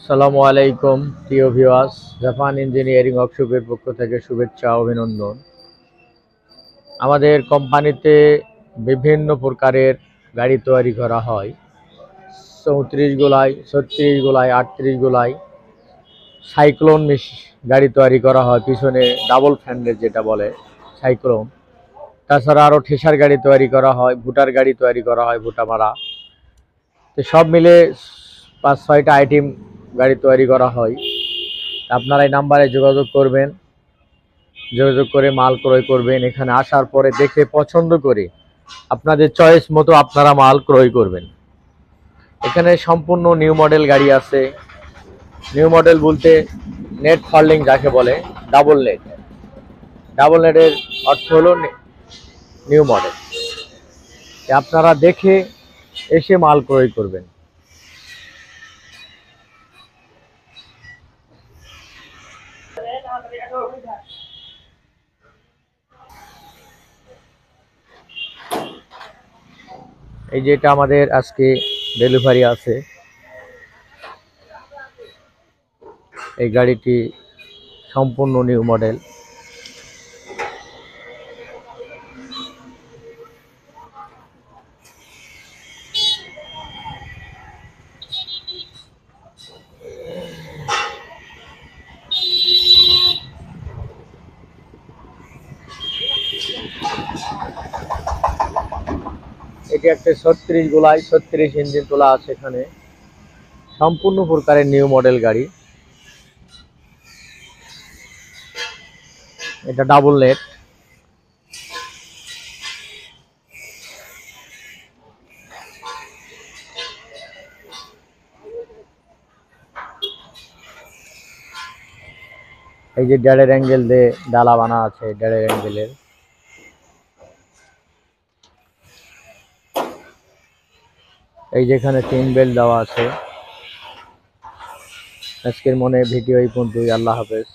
আসসালামু আলাইকুম প্রিয় ভিউয়ার্স, জাপান ইঞ্জিনিয়ারিং ওয়ার্কশপের পক্ষ থেকে শুভেচ্ছা ও অভিনন্দন। আমাদের কোম্পানিতে বিভিন্ন প্রকারের গাড়ি তৈরি করা হয়। 34 গোলাই, 36 গোলাই, 38 গোলাই সাইক্লোন গাড়ি তৈরি করা হয়, পিছনে ডাবল ফ্যানের যেটা বলে সাইক্লোন। তাছাড়া আরও ঠেসার গাড়ি তৈরি করা হয়, ভুটার গাড়ি তৈরি করা হয়, ভুটা মারা। তো সব মিলে 5-6টা আইটেম গাড়ি তৈরি করা হয়। আপনারা এই নাম্বারে যোগাযোগ করবেন, যোগাযোগ করে মাল ক্রয় করবেন। এখানে আসার পরে দেখে পছন্দ করে আপনাদের চয়েস মতো আপনারা মাল ক্রয় করবেন। এখানে সম্পূর্ণ নিউ মডেল গাড়ি আছে। নিউ মডেল বলতে নেট ফল্ডিং যাকে বলে, ডাবল নেট। ডাবল নেটের অর্থ হলো নিউ মডেল। আপনারা দেখে এসে মাল ক্রয় করবেন। এই যেটা আমাদের আজকে ডেলিভারি আছে, এই গাড়িটি সম্পূর্ণ নিউ মডেল। এটি একটা 36 গোলাই, 36 ইঞ্জিন তোলা আছে এখানে। সম্পূর্ণ প্রকারের নিউ মডেল গাড়ি। এটা ডাবল নেট। এই যে ডেড়ের অ্যাঙ্গেল দিয়ে ডালা বানা আছে, ডেড়ের অ্যাঙ্গেলের। এই যেখানে চেইন বেল্ট দেওয়া আছে। আজকের ভিডিও এই পর্যন্তই। আল্লাহ হাফেজ।